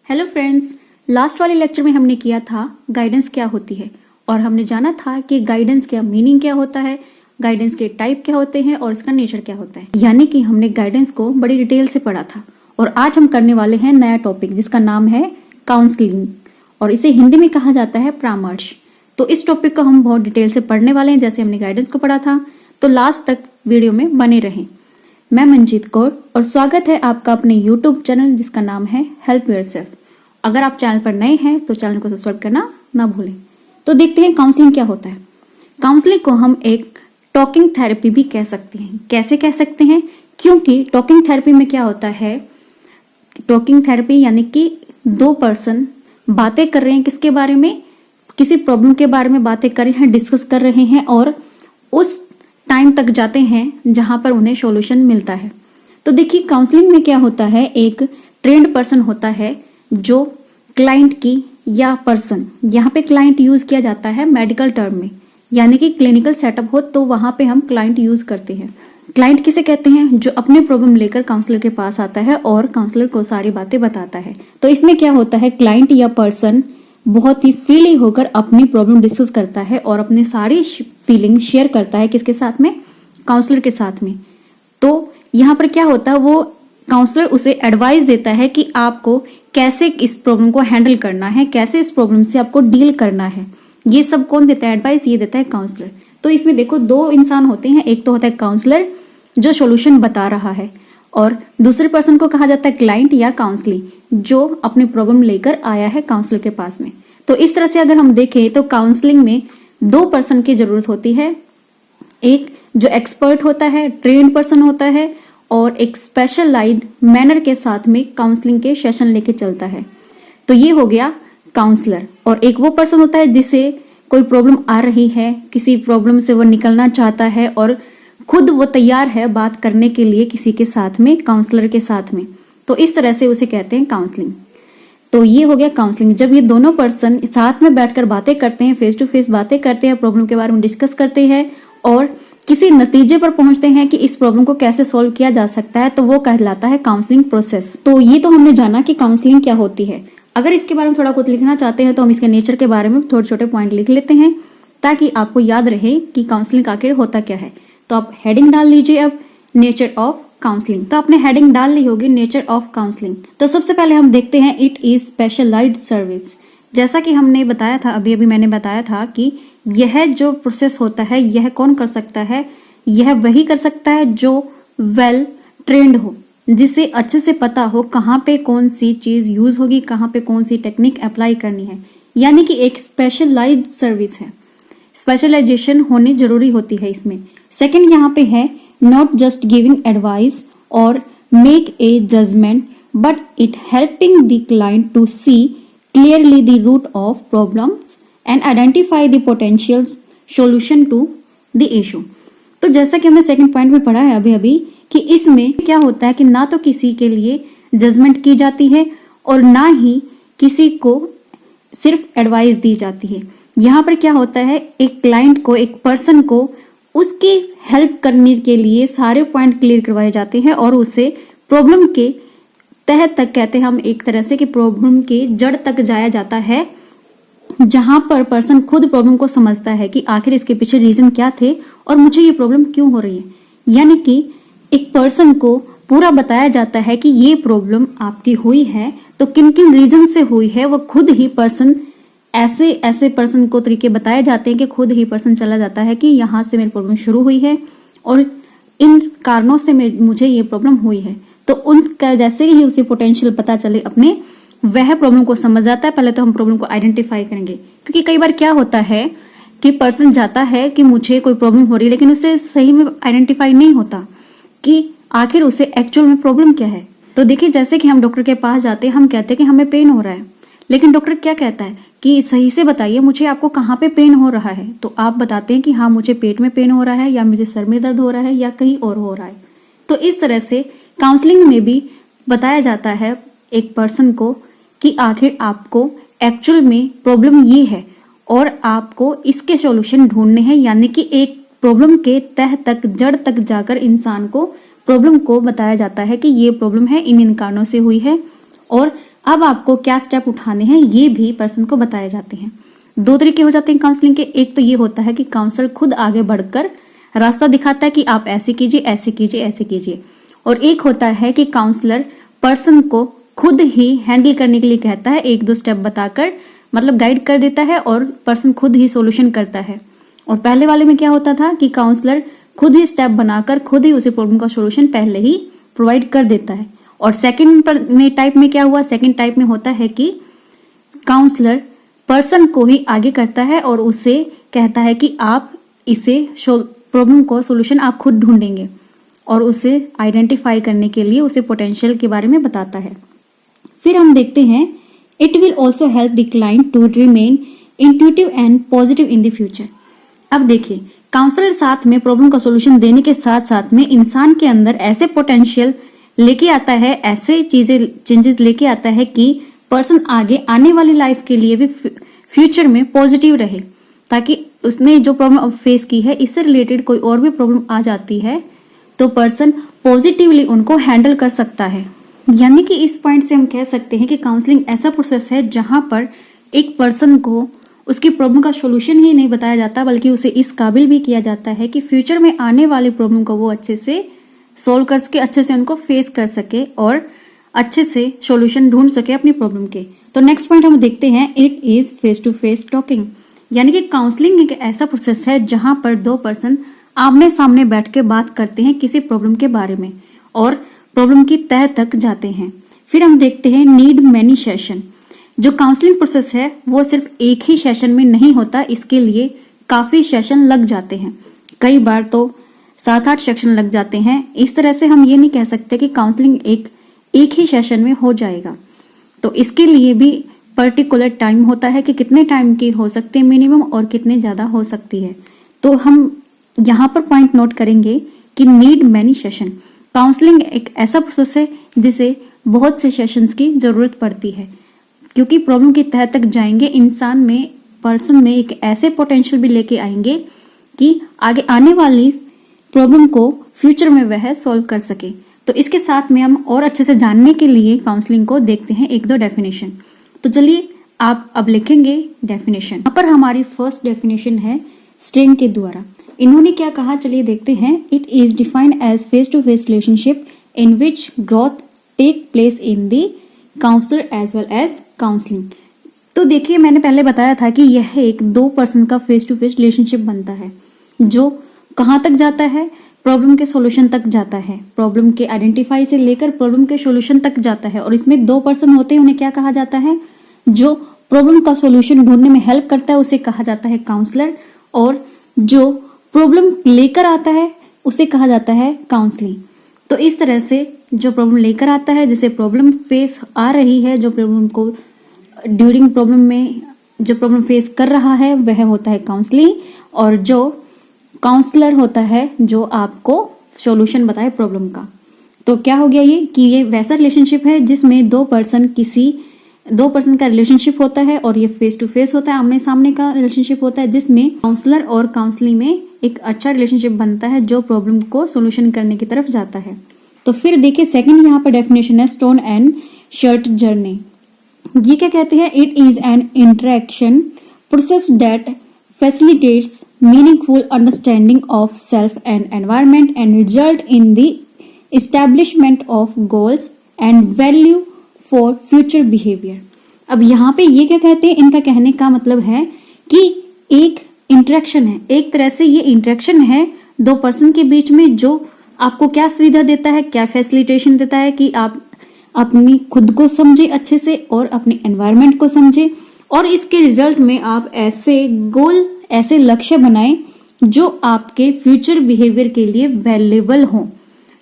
Hello friends, last वाले lecture में हमने किया था गाइडेंस क्या होती है और हमने जाना था कि गाइडेंस का मीनिंग क्या होता है, गाइडेंस के टाइप क्या होते हैं और इसका नेचर क्या होता है। यानी कि हमने गाइडेंस को बड़ी डिटेल से पढ़ा था और आज हम करने वाले हैं नया टॉपिक जिसका नाम है काउंसलिंग और इसे हिंदी में कहा जाता है परामर्श। तो इस टॉपिक को हम बहुत डिटेल से पढ़ने वाले हैं जैसे हमने गाइडेंस को पढ़ा था, तो लास्ट तक वीडियो में बने रहें। मैं मंजीत कौर और स्वागत है आपका अपने YouTube चैनल जिसका नाम है हेल्प योरसेल्फ। अगर आप चैनल पर नए हैं तो चैनल को सब्सक्राइब करना ना भूलें। तो देखते हैं काउंसलिंग क्या होता है। काउंसलिंग को हम एक टॉकिंग थेरेपी भी कह सकते हैं। कैसे कह सकते हैं? क्योंकि टॉकिंग थेरेपी में क्या होता है, टॉकिंग थेरेपी यानी कि दो पर्सन बातें कर रहे हैं किसके बारे में, किसी प्रॉब्लम के बारे में बातें कर रहे हैं, डिस्कस कर रहे हैं और उस टाइम तक जाते हैं जहां पर उन्हें सॉल्यूशन मिलता है। तो देखिए काउंसलिंग में क्या होता है, एक ट्रेंड पर्सन होता है जो क्लाइंट की या पर्सन, यहाँ पे क्लाइंट यूज किया जाता है मेडिकल टर्म में, यानी कि क्लिनिकल सेटअप हो तो वहां पे हम क्लाइंट यूज करते हैं। क्लाइंट किसे कहते हैं? जो अपने प्रॉब्लम लेकर काउंसलर के पास आता है और काउंसलर को सारी बातें बताता है। तो इसमें क्या होता है, क्लाइंट या पर्सन बहुत ही फ्रीली होकर अपनी प्रॉब्लम डिस्कस करता है और अपनी सारी फीलिंग शेयर करता है किसके साथ में, काउंसलर के साथ में। तो यहाँ पर क्या होता है, वो काउंसलर उसे एडवाइस देता है कि आपको कैसे इस प्रॉब्लम को हैंडल करना है, कैसे इस प्रॉब्लम से आपको डील करना है। ये सब कौन देता है एडवाइस? ये देता है काउंसलर। तो इसमें देखो दो इंसान होते हैं, एक तो होता है काउंसलर जो सॉल्यूशन बता रहा है और दूसरे पर्सन को कहा जाता है क्लाइंट या काउंसलिंग जो अपनी प्रॉब्लम लेकर आया है काउंसलर के पास में। तो इस तरह से अगर हम देखें तो काउंसलिंग में दो पर्सन की जरूरत होती है, एक जो एक्सपर्ट होता है, ट्रेन्ड पर्सन होता है और एक स्पेशलाइज्ड मैनर के साथ में काउंसलिंग के सेशन लेके चलता है। तो ये हो गया काउंसलर। और एक वो पर्सन होता है जिसे कोई प्रॉब्लम आ रही है, किसी प्रॉब्लम से वो निकलना चाहता है और खुद वो तैयार है बात करने के लिए किसी के साथ में, काउंसलर के साथ में। तो इस तरह से उसे कहते हैं काउंसलिंग। तो ये हो गया काउंसलिंग, जब ये दोनों पर्सन साथ में बैठकर बातें करते हैं, फेस टू फेस बातें करते हैं, प्रॉब्लम के बारे में डिस्कस करते हैं और किसी नतीजे पर पहुंचते हैं कि इस प्रॉब्लम को कैसे सॉल्व किया जा सकता है, तो वो कहलाता है काउंसलिंग प्रोसेस। तो ये तो हमने जाना कि काउंसलिंग क्या होती है। अगर इसके बारे में थोड़ा कुछ लिखना चाहते हैं तो हम इसके नेचर के बारे में थोड़े छोटे पॉइंट लिख लेते हैं ताकि आपको याद रहे कि काउंसलिंग आखिर होता क्या है। तो आप हेडिंग डाल लीजिए अब, नेचर ऑफ काउंसलिंग। तो आपने हेडिंग डाल ली होगी नेचर ऑफ काउंसलिंग। तो सबसे पहले हम देखते हैं इट इज स्पेशलाइज्ड सर्विस। जैसा कि हमने बताया था, अभी मैंने बताया था कि यह जो प्रोसेस होता है यह कौन कर सकता है, यह वही कर सकता है जो वेल ट्रेंड हो, जिसे अच्छे से पता हो कहाँ पे कौन सी चीज यूज होगी, कहाँ पे कौन सी टेक्निक अप्लाई करनी है। यानी कि एक स्पेशलाइज्ड सर्विस है, स्पेशलाइजेशन होनी जरूरी होती है इसमें। सेकंड यहाँ पे है नॉट जस्ट गिविंग एडवाइस और make a judgment but it helping the client to see clearly the root of problems and identify the potential solution to the issue. तो जैसा कि हमने सेकंड पॉइंट में पढ़ा है अभी कि इसमें क्या होता है कि ना तो किसी के लिए जजमेंट की जाती है और ना ही किसी को सिर्फ एडवाइस दी जाती है। यहाँ पर क्या होता है, एक क्लाइंट को, एक पर्सन को उसकी हेल्प करने के लिए सारे पॉइंट क्लियर करवाए जाते हैं और उसे प्रॉब्लम के तह तक, कहते हैं हम एक तरह से कि प्रॉब्लम के जड़ तक जाया जाता है, जहां पर पर्सन खुद प्रॉब्लम को समझता है कि आखिर इसके पीछे रीजन क्या थे और मुझे ये प्रॉब्लम क्यों हो रही है। यानी कि एक पर्सन को पूरा बताया जाता है कि ये प्रॉब्लम आपकी हुई है तो किन किन रीजन से हुई है। वो खुद ही पर्सन ऐसे पर्सन को तरीके बताए जाते हैं कि खुद ही पर्सन चला जाता है कि यहाँ से मेरी प्रॉब्लम शुरू हुई है और इन कारणों से मुझे ये प्रॉब्लम हुई है। तो उनका जैसे ही उसे पोटेंशियल पता चले अपने, वह प्रॉब्लम को समझ जाता है। पहले तो हम प्रॉब्लम को आइडेंटिफाई करेंगे, क्योंकि कई बार क्या होता है कि पर्सन जाता है कि मुझे कोई प्रॉब्लम हो रही है, लेकिन उसे सही में आइडेंटिफाई नहीं होता कि आखिर उसे एक्चुअल में प्रॉब्लम क्या है। तो देखिए जैसे कि हम डॉक्टर के पास जाते हैं, हम कहते हैं कि हमें पेन हो रहा है, लेकिन डॉक्टर क्या कहता है कि सही से बताइए मुझे आपको कहाँ पे पेन हो रहा है। तो आप बताते हैं कि हाँ मुझे पेट में पेन हो रहा है या मुझे सर में दर्द हो रहा है या कहीं और हो रहा है। तो इस तरह से काउंसलिंग में भी बताया जाता है एक पर्सन को कि आखिर आपको एक्चुअल में प्रॉब्लम ये है और आपको इसके सॉल्यूशन ढूंढने हैं। यानी कि एक प्रॉब्लम के तह तक, जड़ तक जाकर इंसान को प्रॉब्लम को बताया जाता है कि ये प्रॉब्लम है, इन कारणों से हुई है और अब आपको क्या स्टेप उठाने हैं ये भी पर्सन को बताए जाते हैं। दो तरीके हो जाते हैं काउंसलिंग के। एक तो ये होता है कि काउंसलर खुद आगे बढ़कर रास्ता दिखाता है कि आप ऐसे कीजिए, ऐसे कीजिए, ऐसे कीजिए। और एक होता है कि काउंसलर पर्सन को खुद ही हैंडल करने के लिए कहता है, एक दो स्टेप बताकर मतलब गाइड कर देता है और पर्सन खुद ही सॉल्यूशन करता है। और पहले वाले में क्या होता था कि काउंसलर खुद ही स्टेप बनाकर खुद ही उसी प्रॉब्लम का सॉल्यूशन पहले ही प्रोवाइड कर देता है। और सेकंड में टाइप में क्या हुआ, सेकंड टाइप में होता है कि काउंसलर पर्सन को ही आगे करता है और उसे कहता है कि आप इसे प्रॉब्लम को सॉल्यूशन आप खुद ढूंढेंगे और उसे आइडेंटिफाई करने के लिए उसे पोटेंशियल के बारे में बताता है। फिर हम देखते हैं it will also help the client to remain intuitive and positive in the future. अब देखिए, काउंसलर साथ में प्रॉब्लम का सॉल्यूशन देने के साथ साथ में इंसान के अंदर ऐसे पोटेंशियल लेके आता है, ऐसे चीजें चेंजेस लेके आता है कि पर्सन आगे आने वाली लाइफ के लिए भी फ्यूचर में पॉजिटिव रहे, ताकि उसने जो प्रॉब्लम अब फेस की है इससे रिलेटेड कोई और भी प्रॉब्लम आ जाती है तो पर्सन पॉजिटिवली उनको हैंडल कर सकता है। यानी कि इस पॉइंट से हम कह सकते हैं कि काउंसलिंग ऐसा प्रोसेस है जहां पर एक पर्सन को उसकी प्रॉब्लम का सॉल्यूशन ही नहीं बताया जाता, बल्कि उसे इस काबिल भी किया जाता है कि फ्यूचर में आने वाली प्रॉब्लम को वो अच्छे से सोल्व कर सके, अच्छे से उनको फेस कर सके और अच्छे से सॉल्यूशन ढूंढ सके अपनी प्रॉब्लम के। तो नेक्स्ट पॉइंट हम देखते हैं, it is face to face talking. यानी कि काउंसलिंग एक ऐसा प्रोसेस है जहां पर दो पर्सन आमने सामने बैठ के बात करते हैं किसी प्रॉब्लम के बारे में और प्रॉब्लम की तह तक जाते हैं। फिर हम देखते हैं नीड मैनी सेशन। जो काउंसलिंग प्रोसेस है वो सिर्फ एक ही सेशन में नहीं होता, इसके लिए काफी सेशन लग जाते हैं, कई बार तो 7-8 सेशन लग जाते हैं। इस तरह से हम ये नहीं कह सकते कि काउंसलिंग एक ही सेशन में हो जाएगा। तो इसके लिए भी पर्टिकुलर टाइम होता है कि कितने टाइम की हो सकती है मिनिमम और कितने ज्यादा हो सकती है। तो हम यहाँ पर पॉइंट नोट करेंगे कि नीड मैनी सेशन। काउंसलिंग एक ऐसा प्रोसेस है जिसे बहुत से सेशंस की जरूरत पड़ती है, क्योंकि प्रॉब्लम की तह तक जाएंगे, इंसान में पर्सन में एक ऐसे पोटेंशियल भी लेके आएंगे कि आगे आने वाली प्रॉब्लम को फ्यूचर में वह सॉल्व कर सके। तो इसके साथ में हम और अच्छे से जानने के लिए काउंसलिंग को देखते हैं एक दो डेफिनेशन। तो चलिए आप अब लिखेंगे डेफिनेशन। यहाँ पर हमारी फर्स्ट डेफिनेशन है स्ट्रिंग के द्वारा। इन्होंने क्या कहा, चलिए देखते हैं। It is defined as face to face relationship in which growth take place in the counsellor as well as counselling. तो देखिए, मैंने पहले बताया था कि यह एक दो पर्सन का फेस टू फेस रिलेशनशिप बनता है जो कहाँ तक जाता है, प्रॉब्लम के सॉल्यूशन तक जाता है, प्रॉब्लम के आइडेंटिफाई से लेकर प्रॉब्लम के सॉल्यूशन तक जाता है। और इसमें दो पर्सन होते हैं, उन्हें क्या कहा जाता है, जो प्रॉब्लम का सॉल्यूशन ढूंढने में हेल्प करता है उसे कहा जाता है काउंसलर, और जो प्रॉब्लम लेकर आता है उसे कहा जाता है काउंसलिंग। तो इस तरह से जो प्रॉब्लम लेकर आता है, जिसे प्रॉब्लम फेस आ रही है, जो प्रॉब्लम को ड्यूरिंग प्रॉब्लम में जो प्रॉब्लम फेस कर रहा है वह होता है काउंसलिंग, और जो काउंसलर होता है जो आपको सॉल्यूशन बताए प्रॉब्लम का। तो क्या हो गया ये कि ये वैसा रिलेशनशिप है जिसमें दो पर्सन का रिलेशनशिप होता है और ये फेस टू फेस होता है, आमने सामने का रिलेशनशिप होता है, जिसमें काउंसलर और काउंसलिंग में एक अच्छा रिलेशनशिप बनता है जो प्रॉब्लम को सॉल्यूशन करने की तरफ जाता है। तो फिर देखिए सेकंड यहाँ पर डेफिनेशन है स्टोन एंड शर्ट जर्नी। ये क्या कहते हैं, it is an interaction process that facilitates meaningful understanding of self and environment and result in the establishment of goals and value for future behavior। अब यहाँ पे ये क्या कहते हैं, इनका कहने का मतलब है कि एक इंटरेक्शन है, एक तरह से ये इंटरेक्शन है दो पर्सन के बीच में, जो आपको क्या सुविधा देता है, क्या फैसिलिटेशन देता है कि आप अपनी खुद को समझे अच्छे से और अपने एनवायरनमेंट को समझे, और इसके रिजल्ट में आप ऐसे गोल, ऐसे लक्ष्य बनाएं जो आपके फ्यूचर बिहेवियर के लिए वैल्यूएबल हो,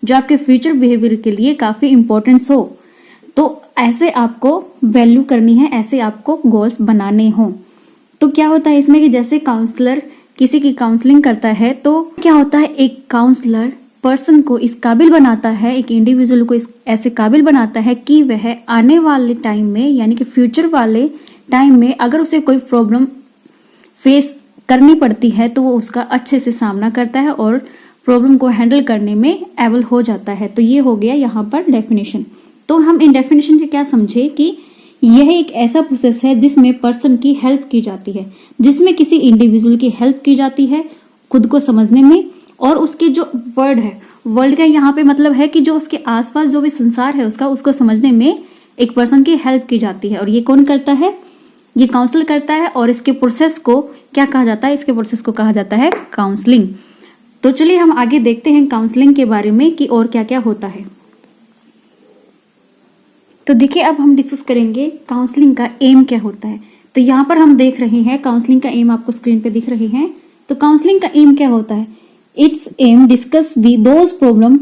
जो आपके फ्यूचर बिहेवियर के लिए काफी इंपॉर्टेंस हो। तो ऐसे आपको वैल्यू करनी है, ऐसे आपको गोल्स बनाने हो। तो क्या होता है इसमें कि जैसे काउंसलर किसी की काउंसलिंग करता है तो क्या होता है, एक काउंसलर पर्सन को इस काबिल बनाता है, एक इंडिविजुअल को इस ऐसे काबिल बनाता है कि वह आने वाले टाइम में, यानी कि फ्यूचर वाले टाइम में अगर उसे कोई प्रॉब्लम फेस करनी पड़ती है तो वो उसका अच्छे से सामना करता है और प्रॉब्लम को हैंडल करने में एबल हो जाता है। तो ये हो गया यहाँ पर डेफिनेशन। तो हम इन डेफिनेशन से क्या समझे कि यह एक ऐसा प्रोसेस है जिसमें पर्सन की हेल्प की जाती है, जिसमें किसी इंडिविजुअल की हेल्प की जाती है खुद को समझने में, और उसके जो वर्ड है, वर्ल्ड का यहाँ पे मतलब है कि जो उसके आसपास जो भी संसार है उसको समझने में एक पर्सन की हेल्प की जाती है। और ये कौन करता है? ये काउंसलर करता है। और इसके प्रोसेस को क्या कहा जाता है? इसके प्रोसेस को कहा जाता है काउंसलिंग। तो चलिए हम आगे देखते हैं काउंसलिंग के बारे में कि और क्या क्या होता है। तो देखिए, अब हम डिस्कस करेंगे काउंसलिंग का एम क्या होता है। तो यहाँ पर हम देख रहे हैं काउंसलिंग का एम आपको स्क्रीन पे दिख रहे हैं। तो काउंसलिंग का एम क्या होता है? It's aim discuss those problem,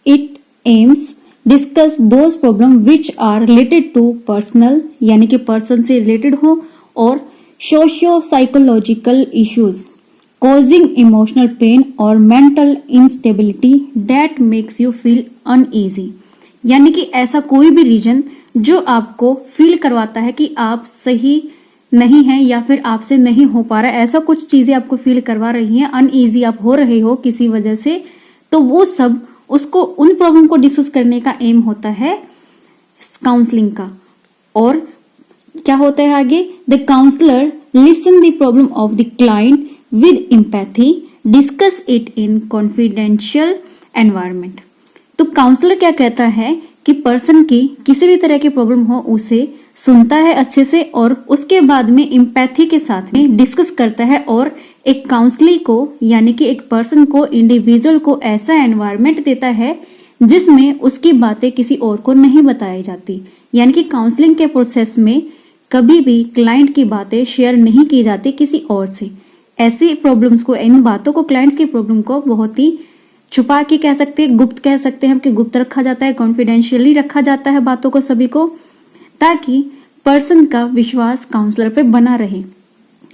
it aims discuss those problem which are related to personal, यानी कि पर्सन से रिलेटेड हो, और socio psychological issues causing emotional pain और mental instability that makes you feel uneasy, यानी कि ऐसा कोई भी रीजन जो आपको फील करवाता है कि आप सही नहीं है या फिर आपसे नहीं हो पा रहा है, ऐसा कुछ चीजें आपको फील करवा रही हैं, अनईजी आप हो रहे हो किसी वजह से, तो वो सब उसको उन प्रॉब्लम को डिस्कस करने का एम होता है काउंसलिंग का। और क्या होता है आगे? The counsellor listen the problem of the client with empathy, discuss it in confidential environment. तो काउंसलर क्या कहता है कि पर्सन की किसी भी तरह की प्रॉब्लम हो उसे सुनता है अच्छे से, और उसके बाद में एम्पैथी के साथ में डिस्कस करता है, और एक काउंसली को यानी कि एक पर्सन को, इंडिविजुअल को ऐसा एनवायरनमेंट देता है जिसमें उसकी बातें किसी और को नहीं बताई जाती। यानी कि काउंसलिंग के प्रोसेस में कभी भी क्लाइंट की बातें शेयर नहीं की जाती किसी और से। ऐसी प्रॉब्लम्स को, इन बातों को, क्लाइंट्स की प्रॉब्लम को बहुत ही छुपा के कह सकते हैं, गुप्त कह सकते हैं कि गुप्त रखा जाता है, कॉन्फिडेंशियली रखा जाता है बातों को, सभी को, ताकि पर्सन का विश्वास काउंसलर पे बना रहे।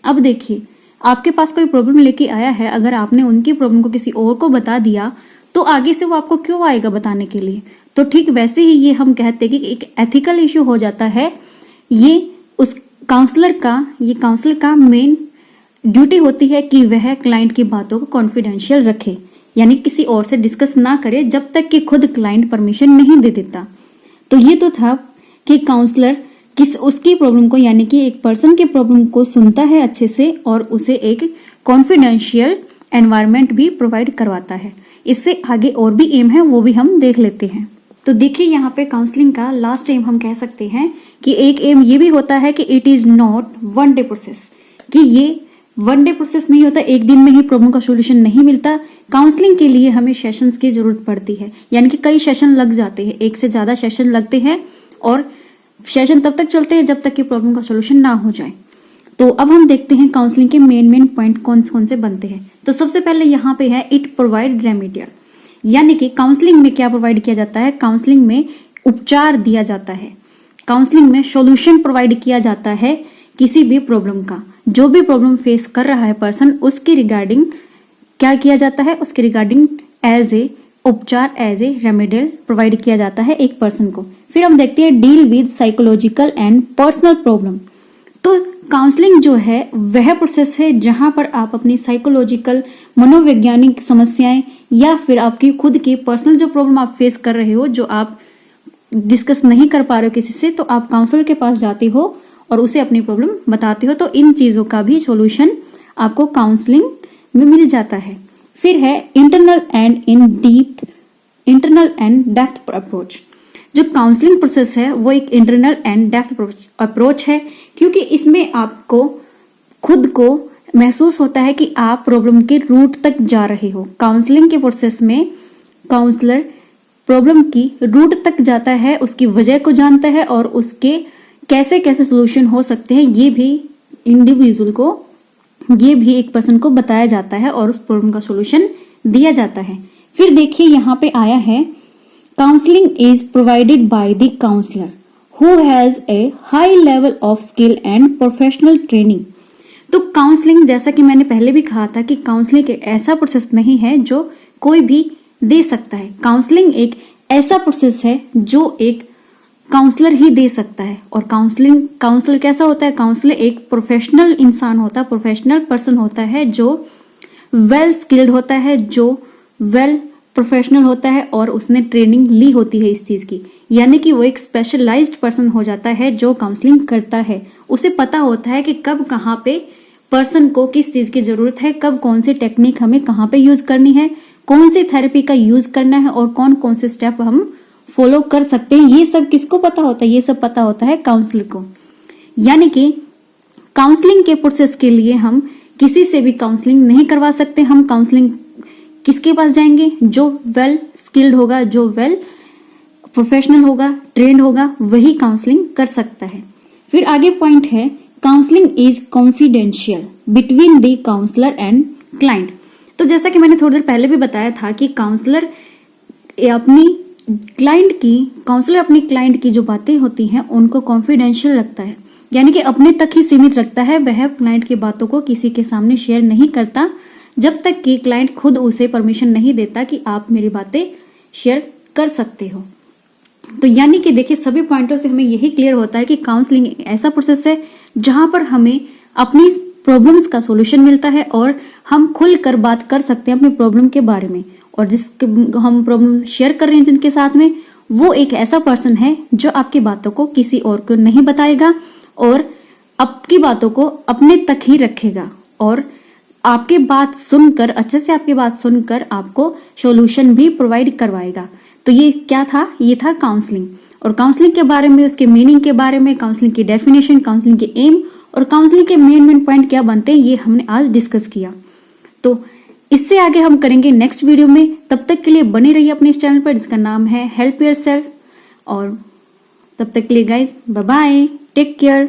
अब देखिए, आपके पास कोई प्रॉब्लम लेके आया है, अगर आपने उनकी प्रॉब्लम को किसी और को बता दिया तो आगे से वो आपको क्यों आएगा बताने के लिए? तो ठीक वैसे ही ये हम कहते हैं कि एक एथिकल इश्यू हो जाता है। ये उस काउंसलर का मेन ड्यूटी होती है कि वह क्लाइंट की बातों को कॉन्फिडेंशियल रखे, यानी किसी और से डिस्कस ना करे जब तक कि खुद क्लाइंट परमिशन नहीं दे देता। तो ये तो था कि काउंसलर उसकी प्रॉब्लम को, यानी कि एक पर्सन की प्रॉब्लम को सुनता है अच्छे से और उसे एक कॉन्फिडेंशियल एनवायरनमेंट भी प्रोवाइड करवाता है। इससे आगे और भी एम है, वो भी हम देख लेते हैं। तो देखिए, यहाँ पे काउंसलिंग का लास्ट एम हम कह सकते हैं कि एक एम ये भी होता है कि it is not one day process, कि ये वन डे प्रोसेस नहीं होता, एक दिन में ही प्रॉब्लम का सॉल्यूशन नहीं मिलता। काउंसलिंग के लिए हमें सेशंस की जरूरत पड़ती है, यानी कि कई सेशन लग जाते हैं, एक से ज्यादा सेशन लगते हैं, और सेशन तब तक चलते हैं जब तक कि प्रॉब्लम का सॉल्यूशन ना हो जाए। तो अब हम देखते हैं काउंसलिंग के मेन पॉइंट कौन से बनते हैं। तो सबसे पहले यहाँ पे है इट प्रोवाइड रेमेडियल, यानी कि काउंसलिंग में क्या प्रोवाइड किया जाता है? काउंसलिंग में उपचार दिया जाता है, काउंसलिंग में सॉल्यूशन प्रोवाइड किया जाता है किसी भी प्रॉब्लम का। जो भी प्रॉब्लम फेस कर रहा है पर्सन, उसके रिगार्डिंग क्या किया जाता है? उसके रिगार्डिंग एज ए उपचार, एज ए रेमेडियल प्रोवाइड किया जाता है एक पर्सन को। फिर हम देखते हैं deal with psychological and personal problem. तो काउंसलिंग जो है वह प्रोसेस है जहां पर आप अपनी साइकोलॉजिकल, मनोवैज्ञानिक समस्याएं या फिर आपकी खुद की पर्सनल जो प्रॉब्लम आप फेस कर रहे हो, जो आप डिस्कस नहीं कर पा रहे हो किसी से, तो आप काउंसलर के पास जाते हो और उसे अपनी प्रॉब्लम बताते हो। तो इन चीजों का भी सॉल्यूशन आपको काउंसलिंग में मिल जाता है। फिर है इंटरनल एंड डेप्थ अप्रोच। जो काउंसलिंग प्रोसेस है वो एक इंटरनल एंड डेप्थ अप्रोच है, क्योंकि इसमें आपको खुद को महसूस होता है कि आप प्रॉब्लम के रूट तक जा रहे हो। काउंसलिंग के प्रोसेस में काउंसलर प्रॉब्लम की रूट तक जाता है, उसकी वजह को जानता है और उसके कैसे कैसे सोल्यूशन हो सकते हैं ये भी इंडिविजुअल को, ये भी एक पर्सन को बताया जाता है और उस प्रॉब्लम का सोल्यूशन दिया जाता है। फिर देखिए यहाँ पे आया है counselling is provided by the counsellor who has a high level of skill and professional training. तो काउंसलिंग, जैसा कि मैंने पहले भी कहा था कि काउंसलिंग एक ऐसा प्रोसेस नहीं है जो कोई भी दे सकता है। काउंसलिंग एक ऐसा प्रोसेस है जो एक काउंसलर ही दे सकता है। और काउंसलर कैसा होता है? काउंसलर एक प्रोफेशनल इंसान होता है, प्रोफेशनल पर्सन होता है जो वेल स्किल्ड होता है, जो वेल प्रोफेशनल होता है और उसने ट्रेनिंग ली होती है इस चीज की, यानी कि वो एक स्पेशलाइज्ड पर्सन हो जाता है जो काउंसलिंग करता है। उसे पता होता है कि कब कहाँ पे पर्सन को किस चीज की जरूरत है, कब कौन सी टेक्निक हमें कहाँ पे यूज करनी है, कौन सी थेरेपी का यूज करना है और कौन कौन से स्टेप हम फॉलो कर सकते हैं। ये सब किसको पता होता है? ये सब पता होता है काउंसलर को। यानी कि काउंसलिंग के प्रोसेस के लिए हम किसी से भी काउंसलिंग नहीं करवा सकते। हम काउंसलिंग किसके पास जाएंगे? जो वेल स्किल्ड होगा, जो वेल प्रोफेशनल होगा, ट्रेंड होगा, वही काउंसलिंग कर सकता है। फिर आगे पॉइंट है, counselling is confidential between the counsellor and client. तो जैसा कि मैंने थोड़ी देर पहले भी बताया था कि काउंसलर अपनी क्लाइंट की जो बातें होती हैं उनको कॉन्फिडेंशियल रखता है, यानी कि अपने तक ही सीमित रखता है। वह क्लाइंट की बातों को किसी के सामने शेयर नहीं करता जब तक कि क्लाइंट खुद उसे परमिशन नहीं देता कि आप मेरी बातें शेयर कर सकते हो। तो यानी कि देखिए, सभी पॉइंटों से हमें यही क्लियर होता है कि काउंसलिंग एक ऐसा प्रोसेस है जहां पर हमें अपनी प्रॉब्लम्स का सॉल्यूशन मिलता है और हम खुलकर बात कर सकते हैं अपने प्रॉब्लम के बारे में। और जिसके हम प्रॉब्लम शेयर कर रहे हैं जिनके साथ में, वो एक ऐसा पर्सन है जो आपकी बातों को किसी और को नहीं बताएगा और आपकी बातों को अपने तक ही रखेगा और आपकी बात सुनकर, अच्छे से आपकी बात सुनकर आपको सॉल्यूशन भी प्रोवाइड करवाएगा। तो ये क्या था? ये था काउंसलिंग। और काउंसलिंग के बारे में, उसके मीनिंग के बारे में, काउंसलिंग की डेफिनेशन, काउंसलिंग के एम और काउंसलिंग के मेन पॉइंट क्या बनते हैं, ये हमने आज डिस्कस किया। तो इससे आगे हम करेंगे नेक्स्ट वीडियो में। तब तक के लिए बने रहिए अपने इस चैनल पर जिसका नाम है हेल्प योरसेल्फ। और तब तक के लिए guys, bye bye, take care.